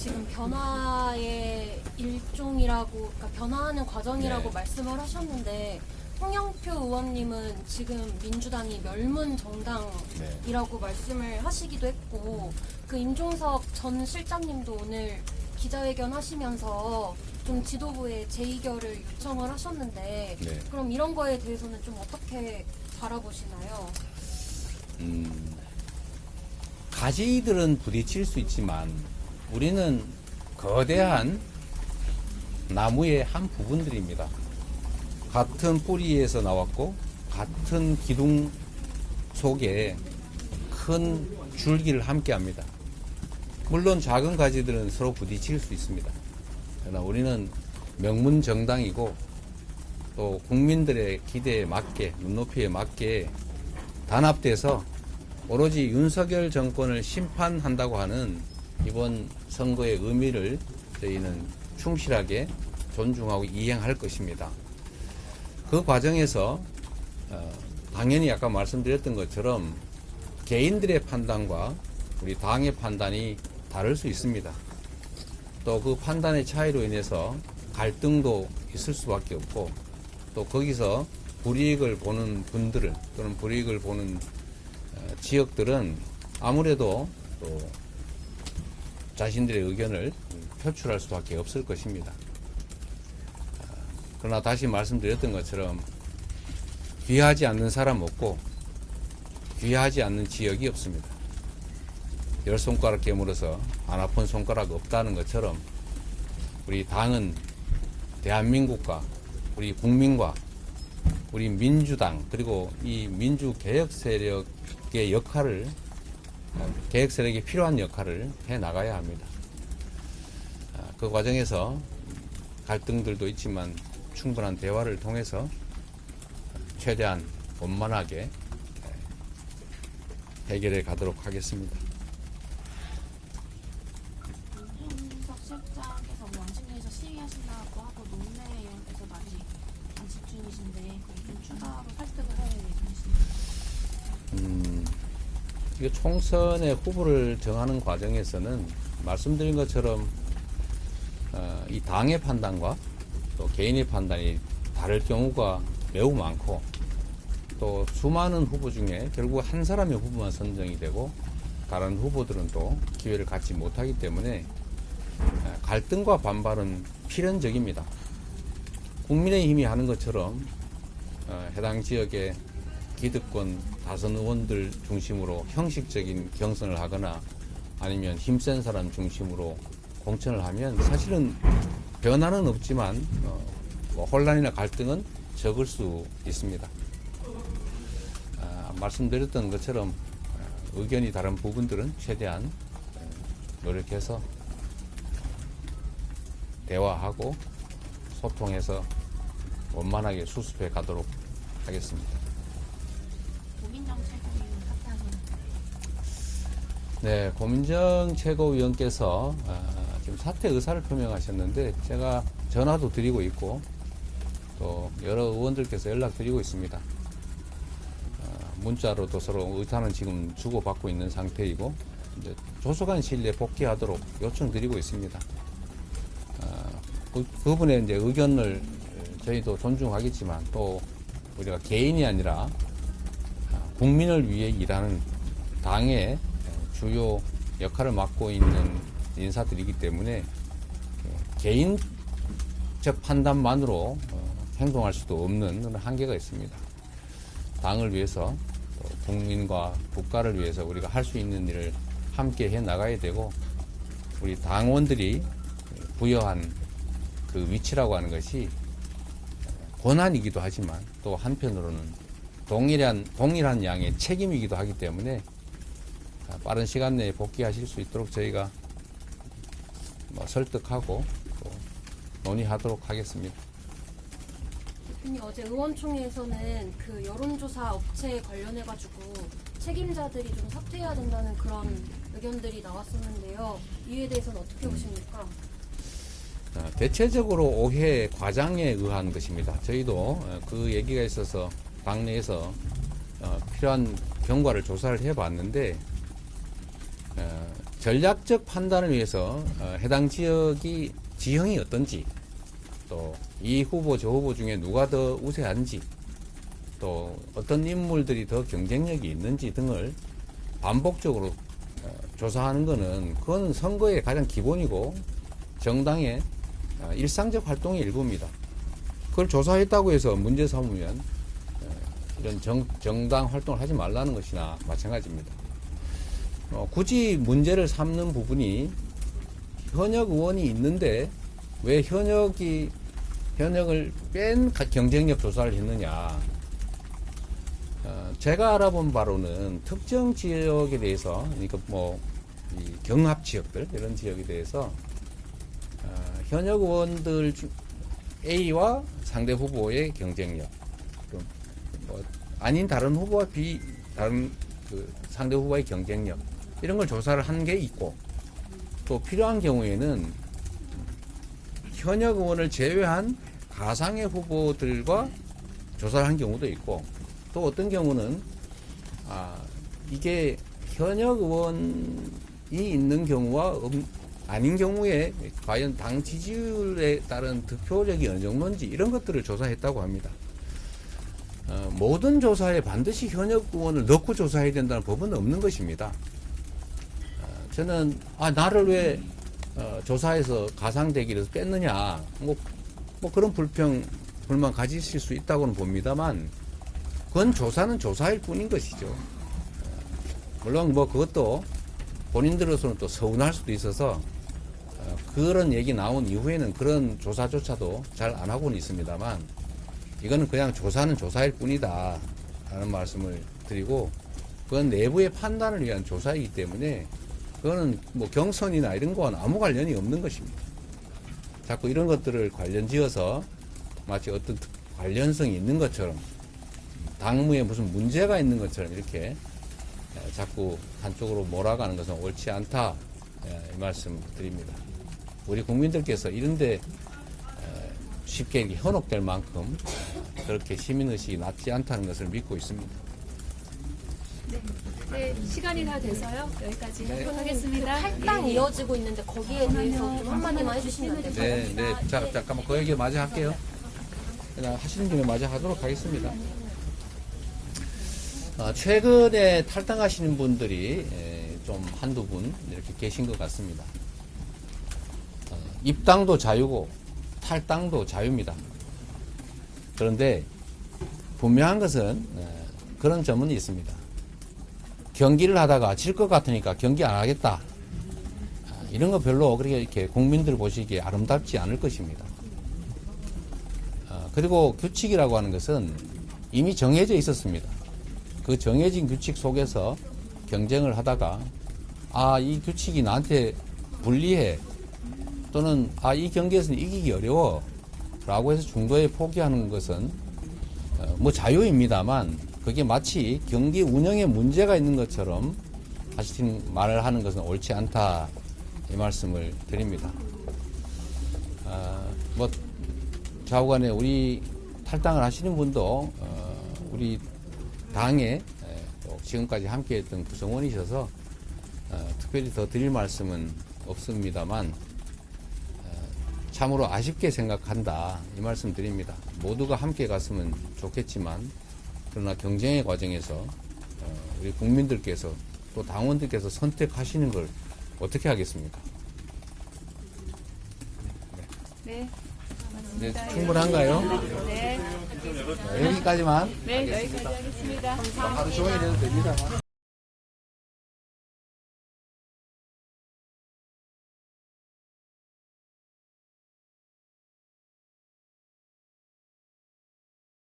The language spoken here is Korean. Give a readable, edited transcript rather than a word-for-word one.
지금 변화의 일종이라고, 그러니까 변화하는 과정이라고 네. 말씀을 하셨는데, 홍영표 의원님은 지금 민주당이 멸문 정당이라고 말씀을 하시기도 했고, 그 임종석 전 실장님도 오늘 기자회견 하시면서 좀 지도부에 재의결을 요청을 하셨는데, 네. 그럼 이런 거에 대해서는 좀 어떻게 바라보시나요? 가지들은 부딪힐 수 있지만 우리는 거대한 나무의 한 부분들입니다. 같은 뿌리에서 나왔고 같은 기둥 속에 큰 줄기를 함께 합니다. 물론 작은 가지들은 서로 부딪힐 수 있습니다. 그러나 우리는 명문 정당이고 또 국민들의 기대에 맞게, 눈높이에 맞게 단합돼서 오로지 윤석열 정권을 심판한다고 하는 이번 선거의 의미를 저희는 충실하게 존중하고 이행할 것입니다. 그 과정에서 당연히 아까 말씀드렸던 것처럼 개인들의 판단과 우리 당의 판단이 다를 수 있습니다. 또 그 판단의 차이로 인해서 갈등도 있을 수밖에 없고 또 거기서 불이익을 보는 분들은 또는 불이익을 보는 지역들은 아무래도 또 자신들의 의견을 표출할 수밖에 없을 것입니다. 그러나 다시 말씀드렸던 것처럼 귀하지 않는 사람 없고 귀하지 않는 지역이 없습니다. 10손가락 깨물어서 안 아픈 손가락 없다는 것처럼 우리 당은 대한민국과 우리 국민과 우리 민주당 그리고 이 민주개혁 세력의 역할을 개혁 세력이 필요한 역할을 해 나가야 합니다. 그 과정에서 갈등들도 있지만 충분한 대화를 통해서 최대한 원만하게 해결해 가도록 하겠습니다. 임종석 실장께서 왕십리에서 시위하신다고 하고 논내에서도 아직 안식 중이신데 좀 추가로 설득을 할 예정이신가요? 이거 총선의 후보를 정하는 과정에서는 말씀드린 것처럼 이 당의 판단과 또 개인의 판단이 다를 경우가 매우 많고 또 수많은 후보 중에 결국 한 사람의 후보만 선정이 되고 다른 후보들은 또 기회를 갖지 못하기 때문에 갈등과 반발은 필연적입니다. 국민의힘이 하는 것처럼 해당 지역의 기득권 다선 의원들 중심으로 형식적인 경선을 하거나 아니면 힘센 사람 중심으로 공천을 하면 사실은 변화는 없지만 혼란이나 갈등은 적을 수 있습니다. 말씀드렸던 것처럼 의견이 다른 부분들은 최대한 노력해서 대화하고 소통해서 원만하게 수습해 가도록 하겠습니다. 고민정 최고위원 사퇴하시는 네, 고민정 최고위원께서 지금 사퇴 의사를 표명하셨는데 제가 전화도 드리고 있고 또 여러 의원들께서 연락드리고 있습니다. 문자로도 서로 의사는 지금 주고받고 있는 상태이고 이제 조속한 시일 내에 복귀하도록 요청드리고 있습니다. 그분의 이제 의견을 저희도 존중하겠지만 또 우리가 개인이 아니라 국민을 위해 일하는 당의 주요 역할을 맡고 있는 인사들이기 때문에 개인적 판단만으로 행동할 수도 없는 그런 한계가 있습니다. 당을 위해서 또 국민과 국가를 위해서 우리가 할 수 있는 일을 함께 해 나가야 되고 우리 당원들이 부여한 그 위치라고 하는 것이 권한이기도 하지만 또 한편으로는 동일한 양의 책임이기도 하기 때문에 빠른 시간 내에 복귀하실 수 있도록 저희가 설득하고 또 논의하도록 하겠습니다. 대표님, 어제 의원총회에서는 그 여론조사 업체에 관련해가지고 책임자들이 좀 사퇴해야 된다는 그런 의견들이 나왔었는데요. 이에 대해서는 어떻게 보십니까? 대체적으로 오해 과장에 의한 것입니다. 저희도 그 얘기가 있어서 당내에서 필요한 경과를 조사를 해봤는데 전략적 판단을 위해서 해당 지역이 지형이 어떤지, 또 이 후보 저 후보 중에 누가 더 우세한지, 또 어떤 인물들이 더 경쟁력이 있는지 등을 반복적으로 조사하는 것은 그건 선거의 가장 기본이고 정당의 일상적 활동의 일부입니다. 그걸 조사했다고 해서 문제 삼으면 이런 정당 활동을 하지 말라는 것이나 마찬가지입니다. 굳이 문제를 삼는 부분이 현역 의원이 있는데 왜 현역을 뺀 경쟁력 조사를 했느냐. 제가 알아본 바로는 특정 지역에 대해서, 그러니까 이 경합 지역들, 이런 지역에 대해서 현역 의원들 A와 상대 후보의 경쟁력, 아닌 다른 후보와 다른 상대 후보의 경쟁력, 이런 걸 조사를 한 게 있고, 또 필요한 경우에는 현역 의원을 제외한 가상의 후보들과 조사를 한 경우도 있고, 또 어떤 경우는 이게 현역 의원이 있는 경우와 아닌 경우에 과연 당 지지율에 따른 득표력이 어느 정도인지 이런 것들을 조사했다고 합니다. 모든 조사에 반드시 현역 의원을 넣고 조사해야 된다는 법은 없는 것입니다. 저는 나를 왜 조사해서 가상대기를 뺐느냐, 뭐 그런 불만 가지실 수 있다고는 봅니다만, 그건 조사는 조사일 뿐인 것이죠. 물론 그것도 본인들로서는 또 서운할 수도 있어서 그런 얘기 나온 이후에는 그런 조사조차도 잘 안 하고는 있습니다만, 이거는 그냥 조사는 조사일 뿐이다 라는 말씀을 드리고, 그건 내부의 판단을 위한 조사이기 때문에 그거는 경선이나 이런 거와는 아무 관련이 없는 것입니다. 자꾸 이런 것들을 관련 지어서 마치 어떤 관련성이 있는 것처럼, 당무에 무슨 문제가 있는 것처럼 이렇게 자꾸 한쪽으로 몰아가는 것은 옳지 않다, 이 말씀 드립니다. 우리 국민들께서 이런데 쉽게 이렇게 현혹될 만큼 그렇게 시민의식이 낮지 않다는 것을 믿고 있습니다. 네, 시간이 다 돼서요. 여기까지 네. 하도록 하겠습니다. 할당 이어지고 있는데 거기에 대해서 좀 한마디만 해주시면 안 될까요? 네. 잠깐만 그 얘기 마저 할게요. 그냥 하시는 김에 마저 하도록 하겠습니다. 최근에 탈당하시는 분들이 좀 한두 분 이렇게 계신 것 같습니다. 입당도 자유고 탈당도 자유입니다. 그런데 분명한 것은 그런 점은 있습니다. 경기를 하다가 질 것 같으니까 경기 안 하겠다, 이런 거 별로 그렇게 이렇게 국민들 보시기에 아름답지 않을 것입니다. 그리고 규칙이라고 하는 것은 이미 정해져 있었습니다. 그 정해진 규칙 속에서 경쟁을 하다가 이 규칙이 나한테 불리해, 또는 이 경기에서는 이기기 어려워 라고 해서 중도에 포기하는 것은 자유입니다만, 그게 마치 경기 운영에 문제가 있는 것처럼 하시는 말을 하는 것은 옳지 않다, 이 말씀을 드립니다. 좌우간에 우리 탈당을 하시는 분도 우리 당에 지금까지 함께했던 구성원이셔서 특별히 더 드릴 말씀은 없습니다만, 참으로 아쉽게 생각한다, 이 말씀 드립니다. 모두가 함께 갔으면 좋겠지만, 그러나 경쟁의 과정에서 우리 국민들께서 또 당원들께서 선택하시는 걸 어떻게 하겠습니까? 네. 네, 충분한가요? 네. 여기까지만. 네, 여기까지 하겠습니다. 하루 종일 해도 됩니다.